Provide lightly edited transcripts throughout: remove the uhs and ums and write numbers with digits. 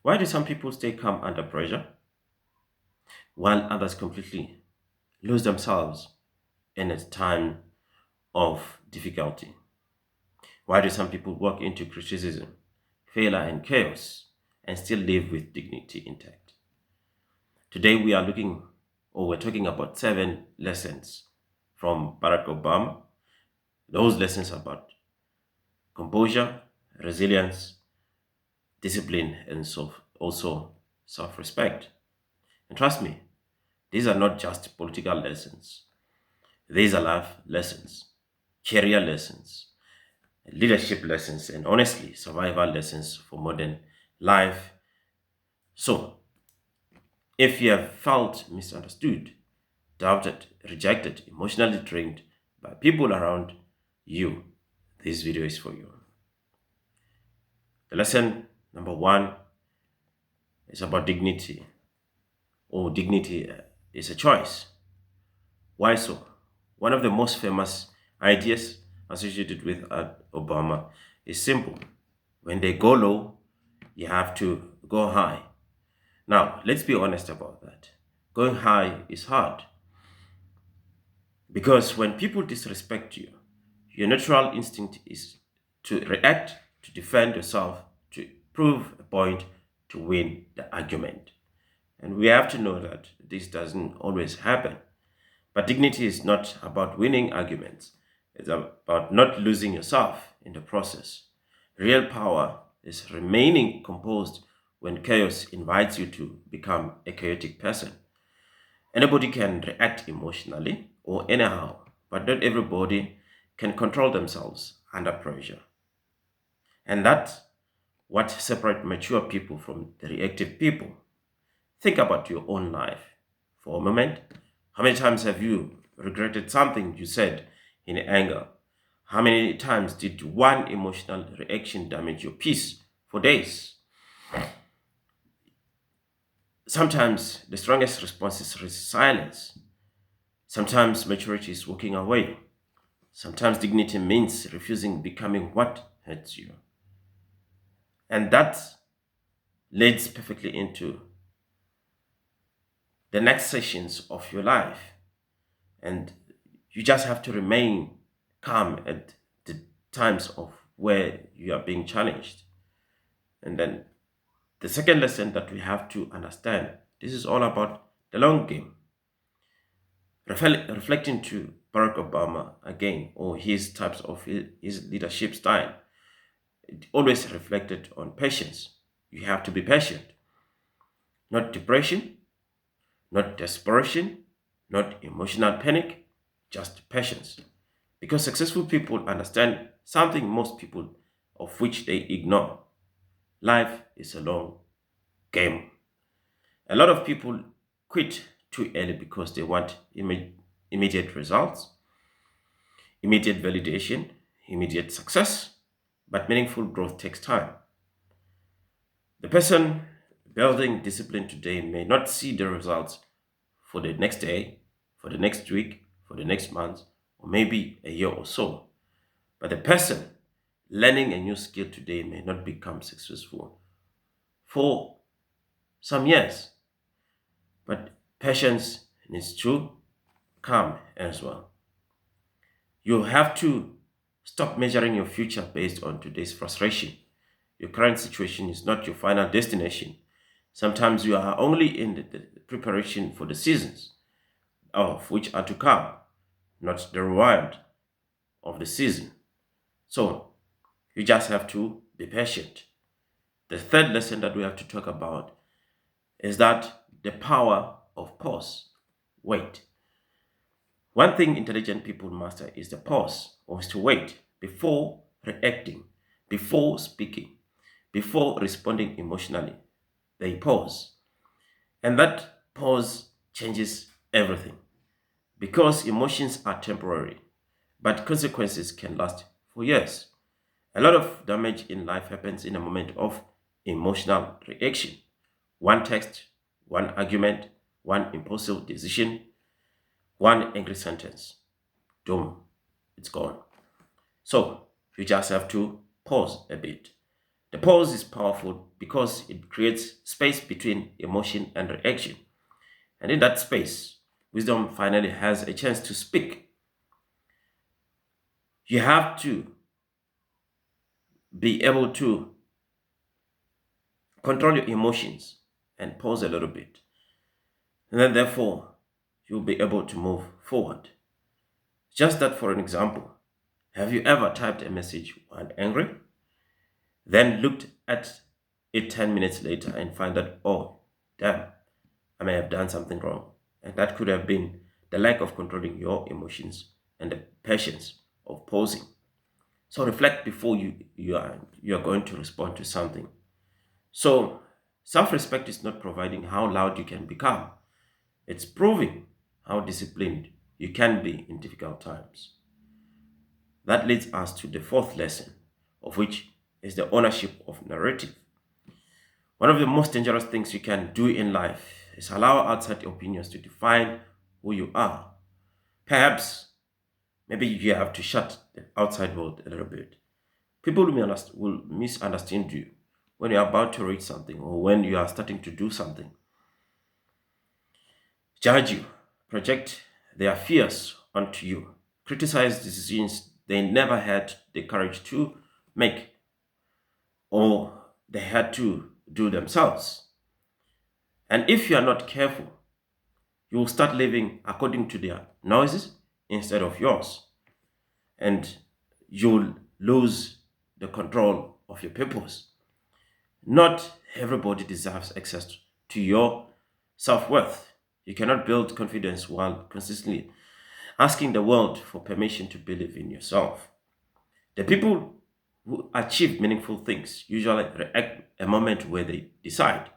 Why do some people stay calm under pressure while others completely lose themselves in a time of difficulty? Why do some people walk into criticism, failure, and chaos and still live with dignity intact? Today we are we're talking about 7 lessons from Barack Obama. Those lessons about composure, resilience, discipline, and also self-respect. And trust me, these are not just political lessons. These are life lessons, career lessons, leadership lessons, and honestly, survival lessons for modern life. So, if you have felt misunderstood, doubted, rejected, emotionally drained by people around you, this video is for you. The lesson number one is about dignity, or dignity is a choice. Why so? One of the most famous ideas associated with Obama is simple. When they go low, you have to go high. Now, let's be honest about that. Going high is hard because when people disrespect you, your natural instinct is to react, to defend yourself, to prove a point, to win the argument. And we have to know that this doesn't always happen. But dignity is not about winning arguments, it's about not losing yourself in the process. Real power is remaining composed when chaos invites you to become a chaotic person. Anybody can react emotionally or anyhow, but not everybody can control themselves under pressure. And that's what separates mature people from the reactive people. Think about your own life for a moment. How many times have you regretted something you said in anger? How many times did one emotional reaction damage your peace for days? Sometimes the strongest response is silence. Sometimes maturity is walking away. Sometimes dignity means refusing becoming what hurts you. And that leads perfectly into the next sessions of your life. And you just have to remain calm at the times of where you are being challenged. And then the second lesson that we have to understand, this is all about the long game. Reflecting to Barack Obama again, or his types of his leadership style, it always reflected on patience. You have to be patient, not depression, not desperation, not emotional panic, just patience. Because successful people understand something most people of which they ignore. Life is a long game. A lot of people quit too early because they want immediate results, immediate validation, immediate success, but meaningful growth takes time. The person building discipline today may not see the results for the next day, for the next week, for the next month, or maybe a year or so. But the person learning a new skill today may not become successful for some years. But patience needs to come as well. You have to stop measuring your future based on today's frustration. Your current situation is not your final destination. Sometimes you are only in the preparation for the seasons of which are to come, not the reward of the season. So you just have to be patient. The third lesson that we have to talk about is that the power of pause. Wait. One thing intelligent people master is the pause, or is to wait before reacting, before speaking, before responding emotionally. They pause. And that pause changes everything because emotions are temporary, but consequences can last for years. A lot of damage in life happens in a moment of emotional reaction. One text, one argument, one impulsive decision, one angry sentence. Boom, it's gone. So you just have to pause a bit. The pause is powerful because it creates space between emotion and reaction. And in that space, wisdom finally has a chance to speak. You have to be able to control your emotions and pause a little bit. And then, therefore, you'll be able to move forward. Just that, for an example, have you ever typed a message while angry, then looked at it 10 minutes later and find that, oh, damn, I may have done something wrong? And that could have been the lack of controlling your emotions and the patience of pausing. So reflect before you are going to respond to something. So self-respect is not providing how loud you can become. It's proving how disciplined you can be in difficult times. That leads us to the fourth lesson, of which is the ownership of narrative. One of the most dangerous things you can do in life is allow outside opinions to define who you are. Perhaps, maybe you have to shut the outside world a little bit. People will misunderstand you when you're about to read something or when you are starting to do something, judge you, project their fears onto you, criticize decisions they never had the courage to make or they had to do themselves. And if you are not careful, you will start living according to their noises instead of yours. And you'll lose the control of your purpose. Not everybody deserves access to your self worth. You cannot build confidence while consistently asking the world for permission to believe in yourself. The people who achieve meaningful things usually react a moment where they decide,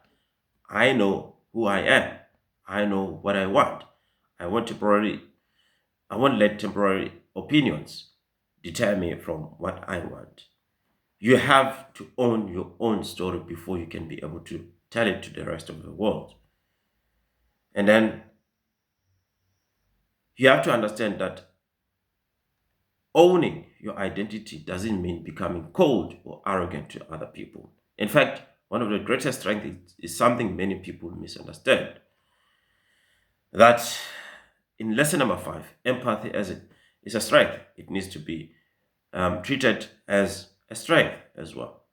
I know who I am. I know what I want. I want temporary I won't let temporary opinions deter me from what I want. You have to own your own story before you can be able to tell it to the rest of the world. And then you have to understand that owning your identity doesn't mean becoming cold or arrogant to other people. In fact, one of the greatest strengths is something many people misunderstand. That in lesson number five, empathy as it is a strength. It needs to be treated as a strength as well.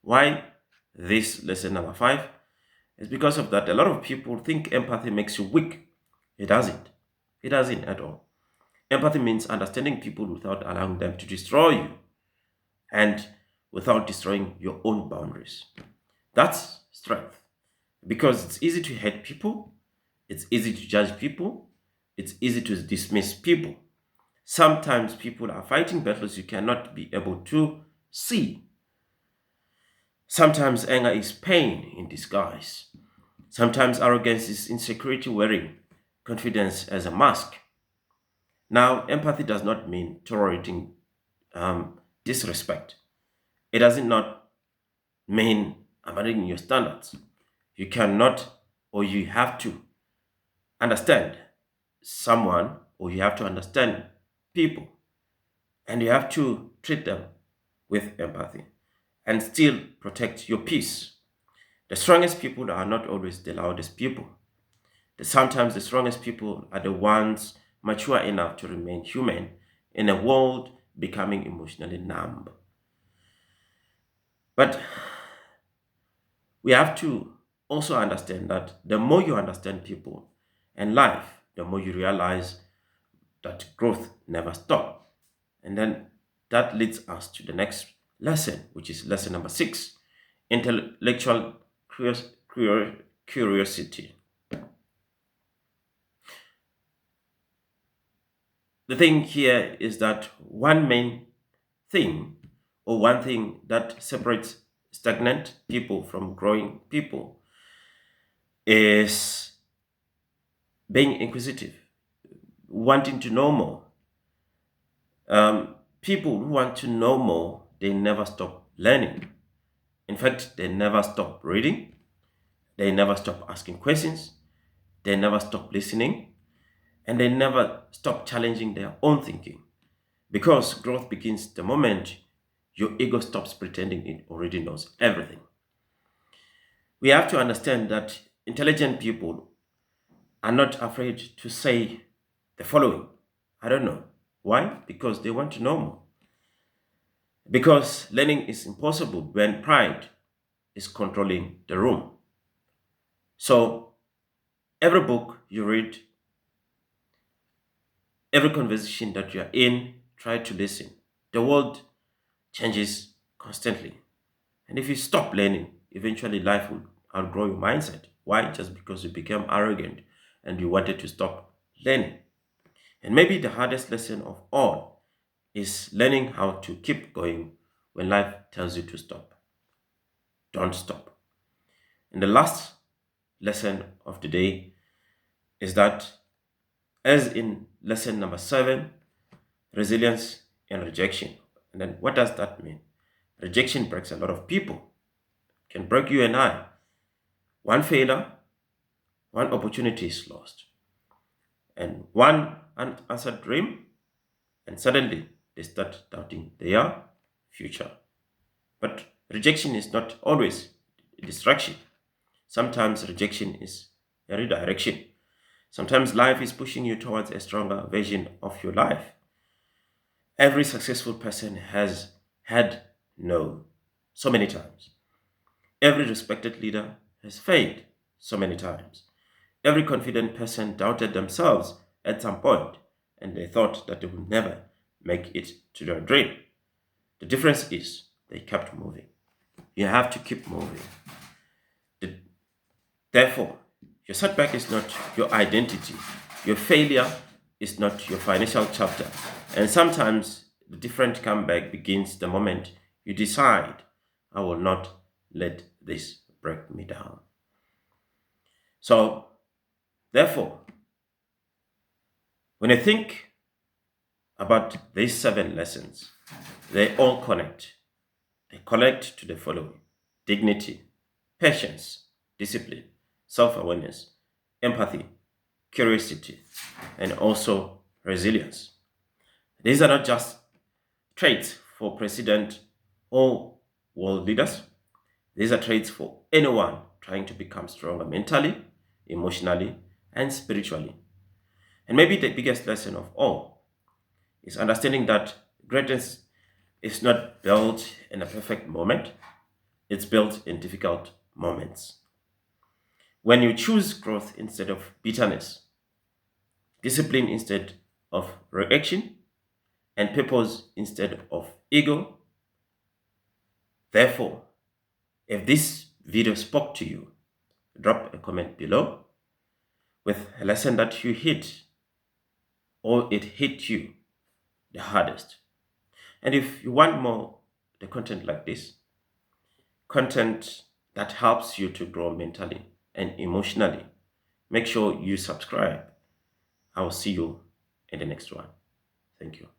Why this lesson number five? Is because of that. A lot of people think empathy makes you weak. It doesn't. It doesn't at all. Empathy means understanding people without allowing them to destroy you and without destroying your own boundaries. That's strength. Because it's easy to hate people, it's easy to judge people, it's easy to dismiss people. Sometimes people are fighting battles you cannot be able to see. Sometimes anger is pain in disguise. Sometimes arrogance is insecurity wearing confidence as a mask. Now, empathy does not mean tolerating disrespect. It does not mean abandoning your standards. You cannot or you have to understand someone or you have to understand people and you have to treat them with empathy and still protect your peace. The strongest people are not always the loudest people. Sometimes the strongest people are the ones mature enough to remain human in a world becoming emotionally numb. But we have to also understand that the more you understand people and life, the more you realize that growth never stops. And then that leads us to the next lesson, which is lesson number six, intellectual curiosity. The thing here is that one main thing or one thing that separates stagnant people from growing people is being inquisitive, wanting to know more. People who want to know more, they never stop learning. In fact, they never stop reading, they never stop asking questions, they never stop listening, and they never stop challenging their own thinking. Because growth begins the moment your ego stops pretending it already knows everything. We have to understand that intelligent people are not afraid to say the following. I don't know. Why? Because they want to know more. Because learning is impossible when pride is controlling the room. So, every book you read, every conversation that you are in, try to listen. The world changes constantly. And if you stop learning, eventually life will outgrow your mindset. Why? Just because you became arrogant and you wanted to stop learning. And maybe the hardest lesson of all is learning how to keep going when life tells you to stop. Don't stop. And the last lesson of the day is that, as in lesson number 7, resilience and rejection. And then what does that mean? Rejection breaks a lot of people, can break you and I. One failure, one opportunity is lost, and one unanswered dream, and suddenly they start doubting their future. But rejection is not always a distraction. Sometimes rejection is a redirection. Sometimes life is pushing you towards a stronger version of your life. Every successful person has had no so many times. Every respected leader has failed so many times. Every confident person doubted themselves at some point and they thought that they would never make it to their dream. The difference is they kept moving. You have to keep moving. The- Therefore, your setback is not your identity. Your failure is not your financial chapter. And sometimes the different comeback begins the moment you decide, I will not let this break me down. So, therefore, when I think about these 7 lessons, they all connect. They connect to the following: dignity, patience, discipline, self awareness, empathy, curiosity, and also resilience. These are not just traits for president or world leaders, these are traits for anyone trying to become stronger mentally, emotionally, and spiritually. And maybe the biggest lesson of all is understanding that greatness is not built in a perfect moment, it's built in difficult moments. When you choose growth instead of bitterness, discipline instead of reaction, and purpose instead of ego, therefore, if this video spoke to you, drop a comment below with a lesson that you hit or it hit you the hardest. And if you want more the content like this, content that helps you to grow mentally and emotionally, make sure you subscribe. I will see you in the next one. Thank you.